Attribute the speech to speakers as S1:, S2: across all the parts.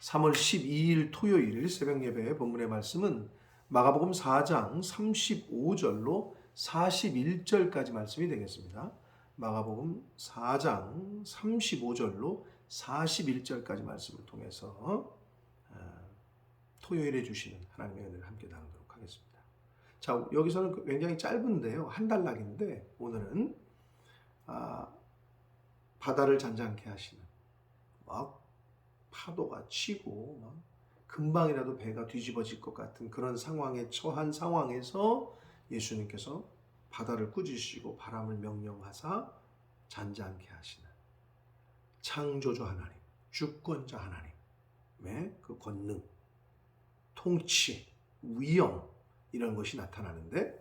S1: 3월 12일 토요일 새벽 예배 본문의 말씀은 마가복음 4장 35절로 41절까지 말씀이 되겠습니다. 마가복음 4장 35절로 41절까지 말씀을 통해서 토요일에 주시는 하나님의 은혜를 함께 나누도록 하겠습니다. 자, 여기서는 굉장히 짧은데요. 한 단락인데 오늘은 바다를 잔잔케 하시는 막 파도가 치고 막 금방이라도 배가 뒤집어질 것 같은 그런 상황에 처한 상황에서 예수님께서 바다를 꾸짖으시고 바람을 명령하사 잔잔케 하시는 창조주 하나님, 주권자 하나님의 그 권능, 통치, 위엄 이런 것이 나타나는데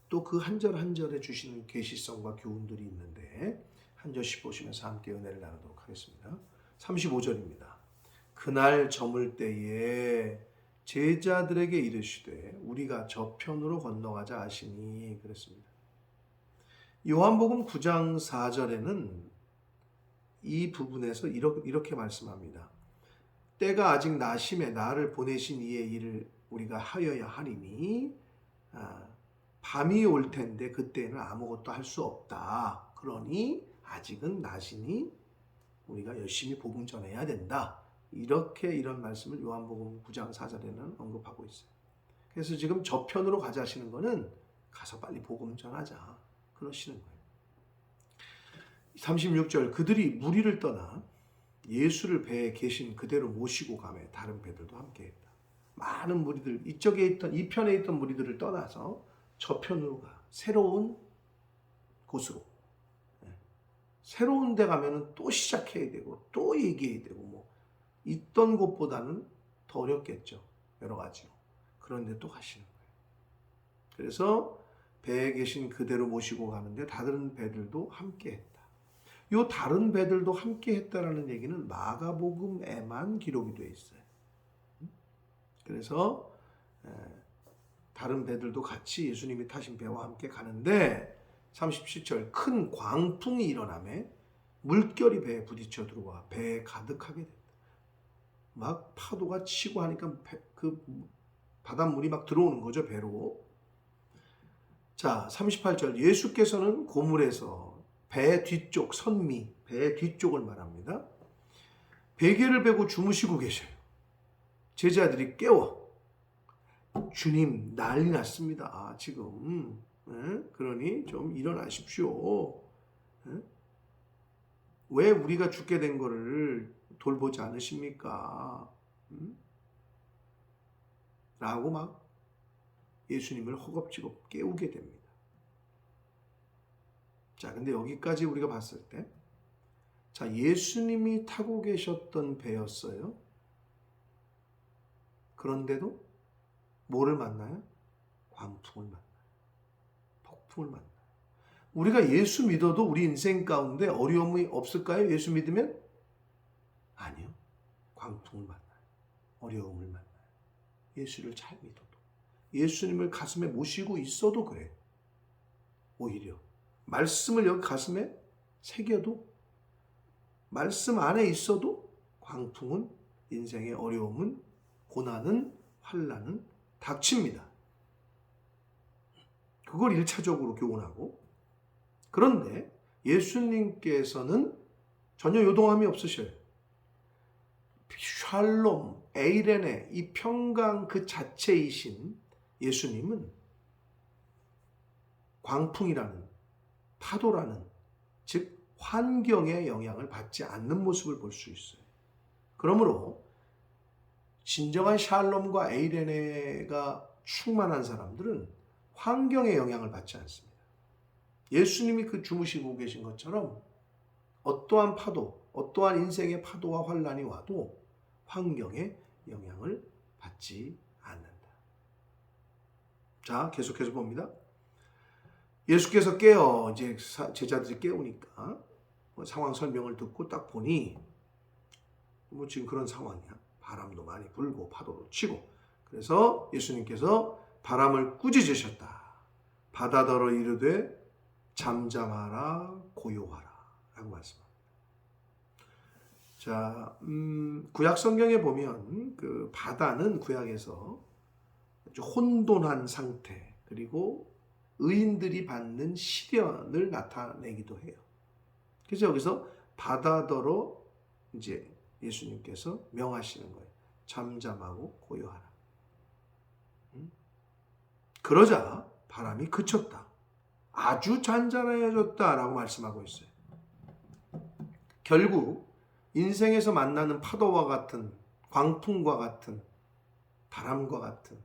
S1: 또 그 한 절 한 절에 주시는 계시성과 교훈들이 있는데 한 절씩 보시면서 함께 은혜를 나누도록 하겠습니다. 35절입니다. 그날 저물 때에 제자들에게 이르시되 우리가 저편으로 건너가자 하시니 그랬습니다. 요한복음 9장 4절에는 이 부분에서 이렇게 말씀합니다. 때가 아직 나심에 나를 보내신 이의 일을 우리가 하여야 하리니 밤이 올 텐데 그때는 아무것도 할 수 없다. 그러니 아직은 나시니 우리가 열심히 복음 전해야 된다. 이런 말씀을 요한복음 9장 4절에는 언급하고 있어요. 그래서 지금 저편으로 가자 하시는 거는 가서 빨리 복음 전하자 그러시는 거예요. 36절 그들이 무리를 떠나 예수를 배에 계신 그대로 모시고 가매 다른 배들도 함께했다. 많은 무리들 이 편에 있던 무리들을 떠나서 저편으로 가 새로운 곳으로 새로운 데 가면은 또 시작해야 되고 또 얘기해야 되고 뭐 있던 곳보다는 더 어렵겠죠. 여러 가지로. 그런데 또 가시는 거예요. 그래서 배에 계신 그대로 모시고 가는데 다른 배들도 함께 했다. 요 다른 배들도 함께 했다라는 얘기는 마가복음에만 기록이 되어 있어요. 그래서 다른 배들도 같이 예수님이 타신 배와 함께 가는데 37절 큰 광풍이 일어나매 물결이 배에 부딪혀 들어와 배에 가득하게 됐다. 막 파도가 치고 하니까 그 바닷물이 막 들어오는 거죠, 배로. 자, 38절 예수께서는 고물에서 배 뒤쪽 선미, 배 뒤쪽을 말합니다. 베개를 베고 주무시고 계셔요. 제자들이 깨워 주님 난리 났습니다. 지금 그러니 좀 일어나십시오. 왜 우리가 죽게 된 거를 돌보지 않으십니까? 라고 막 예수님을 허겁지겁 깨우게 됩니다. 자, 근데 여기까지 우리가 봤을 때, 자, 예수님이 타고 계셨던 배였어요. 그런데도 뭐를 만나요? 광풍을 만나요. 폭풍을 만나요. 우리가 예수 믿어도 우리 인생 가운데 어려움이 없을까요? 예수 믿으면? 아니요. 광풍을 만나요. 어려움을 만나요. 예수를 잘 믿어도. 예수님을 가슴에 모시고 있어도 그래요. 오히려. 말씀을 여기 가슴에 새겨도 말씀 안에 있어도 광풍은 인생의 어려움은 고난은 환난은 닥칩니다. 그걸 1차적으로 교훈하고 그런데 예수님께서는 전혀 요동함이 없으셔요. 샬롬, 에이레네 이 평강 그 자체이신 예수님은 광풍이라는 파도라는 즉 환경의 영향을 받지 않는 모습을 볼 수 있어요. 그러므로 진정한 샬롬과 에이레네가 충만한 사람들은 환경의 영향을 받지 않습니다. 예수님이 그 주무시고 계신 것처럼 어떠한 파도, 어떠한 인생의 파도와 환난이 와도 환경의 영향을 받지 않는다. 자, 계속해서 봅니다. 예수께서 깨어 이제 제자들이 깨우니까 상황 설명을 듣고 딱 보니 뭐 지금 그런 상황이야. 바람도 많이 불고 파도도 치고 그래서 예수님께서 바람을 꾸짖으셨다. 바다더러 이르되 잠잠하라 고요하라 라고 말씀합니다. 자, 구약 성경에 보면 그 바다는 구약에서 아주 혼돈한 상태, 그리고 의인들이 받는 시련을 나타내기도 해요. 그래서 여기서 바다더러 이제 예수님께서 명하시는 거예요. 잠잠하고 고요하라. 그러자 바람이 그쳤다. 아주 잔잔해졌다라고 말씀하고 있어요. 결국 인생에서 만나는 파도와 같은, 광풍과 같은, 바람과 같은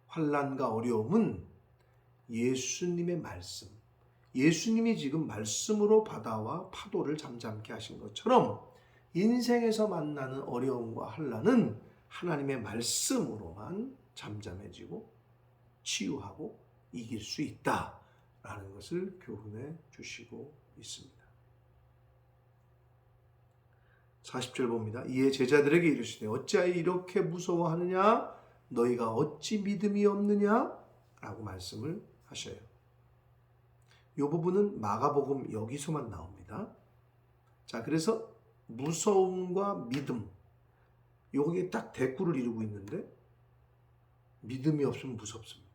S1: 환난과 어려움은 예수님의 말씀, 예수님이 지금 말씀으로 바다와 파도를 잠잠케 하신 것처럼 인생에서 만나는 어려움과 환난은 하나님의 말씀으로만 잠잠해지고 치유하고 이길 수 있다라는 것을 교훈해 주시고 있습니다. 40절 봅니다. 이에 제자들에게 이르시되 어찌하여 이렇게 무서워하느냐? 너희가 어찌 믿음이 없느냐? 라고 말씀을 하셔요. 이 부분은 마가복음 여기서만 나옵니다. 자, 그래서 무서움과 믿음, 요게 딱 대꾸를 이루고 있는데 믿음이 없으면 무섭습니다.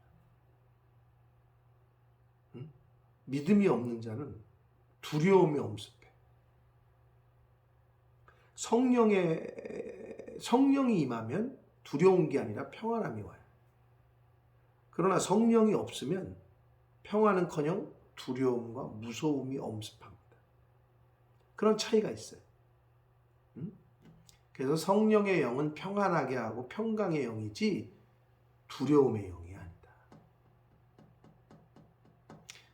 S1: 믿음이 없는 자는 두려움이 엄습해. 성령이 임하면 두려운 게 아니라 평안함이 와요. 그러나 성령이 없으면 평안은커녕 두려움과 무서움이 엄습합니다. 그런 차이가 있어요. 그래서 성령의 영은 평안하게 하고 평강의 영이지 두려움의 영이 아니다.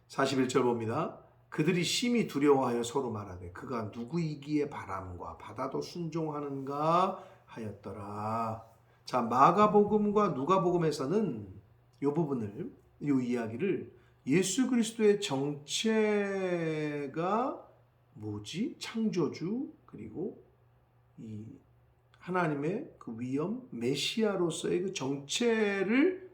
S1: 41절 봅니다. 그들이 심히 두려워하여 서로 말하되 그가 누구이기에 바람과 바다도 순종하는가 하였더라. 자, 마가복음과 누가복음에서는 이 부분을, 이 이야기를 예수 그리스도의 정체가 뭐지? 창조주, 그리고 이 하나님의 그 위엄, 메시아로서의 그 정체를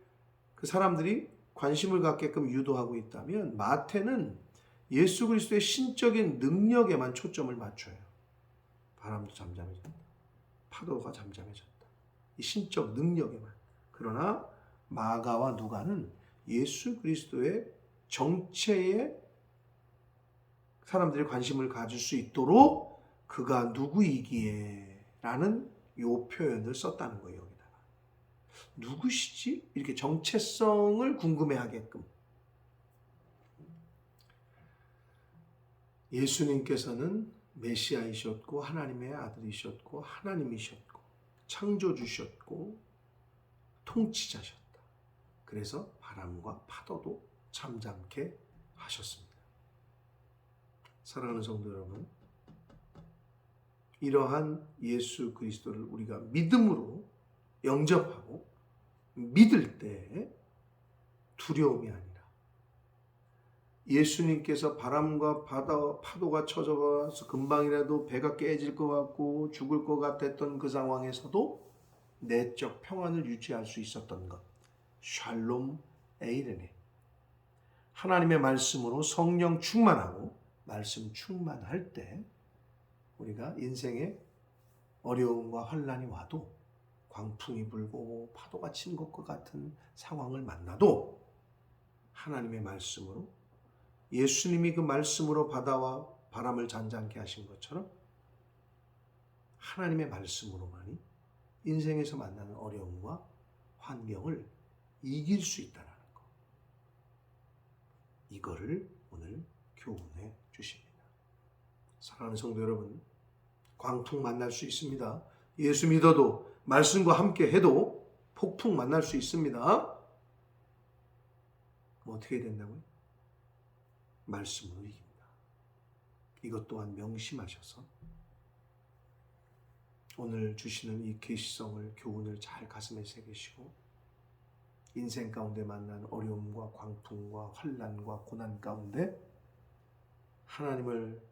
S1: 그 사람들이 관심을 갖게끔 유도하고 있다면, 마태는 예수 그리스도의 신적인 능력에만 초점을 맞춰요. 바람도 잠잠해졌다. 파도가 잠잠해졌다. 이 신적 능력에만. 그러나 마가와 누가는 예수 그리스도의 정체에 사람들이 관심을 가질 수 있도록 그가 누구이기에 라는 요 표현을 썼다는 거예요. 여기다가 누구시지? 이렇게 정체성을 궁금해하게끔. 예수님께서는 메시아이셨고 하나님의 아들이셨고 하나님이셨고 창조주셨고 통치자셨다. 그래서 바람과 파도도 잠잠케 하셨습니다. 사랑하는 성도 여러분, 이러한 예수 그리스도를 우리가 믿음으로 영접하고 믿을 때 두려움이 아니라 예수님께서 바람과 파도가 쳐져서 금방이라도 배가 깨질 것 같고 죽을 것 같았던 그 상황에서도 내적 평안을 유지할 수 있었던 것, 샬롬 에이레네. 하나님의 말씀으로 성령 충만하고 말씀 충만할 때 우리가 인생에 어려움과 환난이 와도, 광풍이 불고 파도가 치는 것과 같은 상황을 만나도 하나님의 말씀으로, 예수님이 그 말씀으로 바다와 바람을 잔잔케 하신 것처럼 하나님의 말씀으로만이 인생에서 만나는 어려움과 환경을 이길 수 있다는 것. 이거를 오늘 교훈해 주십니다. 사랑하는 성도 여러분, 광풍 만날 수 있습니다. 예수 믿어도, 말씀과 함께 해도 폭풍 만날 수 있습니다. 뭐 어떻게 해야 된다고요? 말씀으로 이깁니다. 이것 또한 명심하셔서 오늘 주시는 이 계시성을, 교훈을 잘 가슴에 새기시고 인생 가운데 만난 어려움과 광풍과 환난과 고난 가운데 하나님을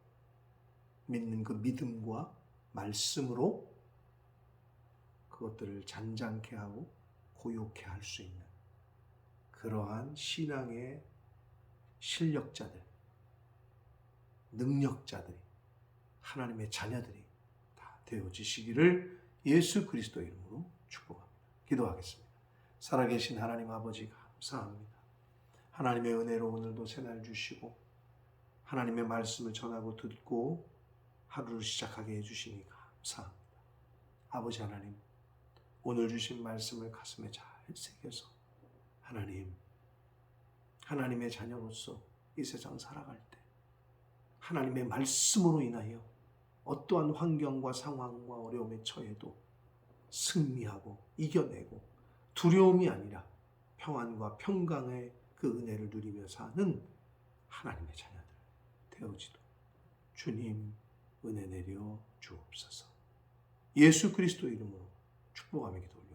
S1: 믿는 그 믿음과 말씀으로 그것들을 잔잔케 하고 고요케 할 수 있는 그러한 신앙의 실력자들, 능력자들이, 하나님의 자녀들이 다 되어지시기를 예수 그리스도 이름으로 축복합니다. 기도하겠습니다. 살아계신 하나님 아버지 감사합니다. 하나님의 은혜로 오늘도 새날 주시고 하나님의 말씀을 전하고 듣고 하루를 시작하게 해주시니 감사합니다. 아버지 하나님, 오늘 주신 말씀을 가슴에 잘 새겨서 하나님의 자녀로서 이 세상 살아갈 때 하나님의 말씀으로 인하여 어떠한 환경과 상황과 어려움에 처해도 승리하고 이겨내고 두려움이 아니라 평안과 평강의 그 은혜를 누리며 사는 하나님의 자녀들 되어지도록 주님 은혜 내려 주옵소서. 예수 그리스도 이름으로 축복하며 기도합니다.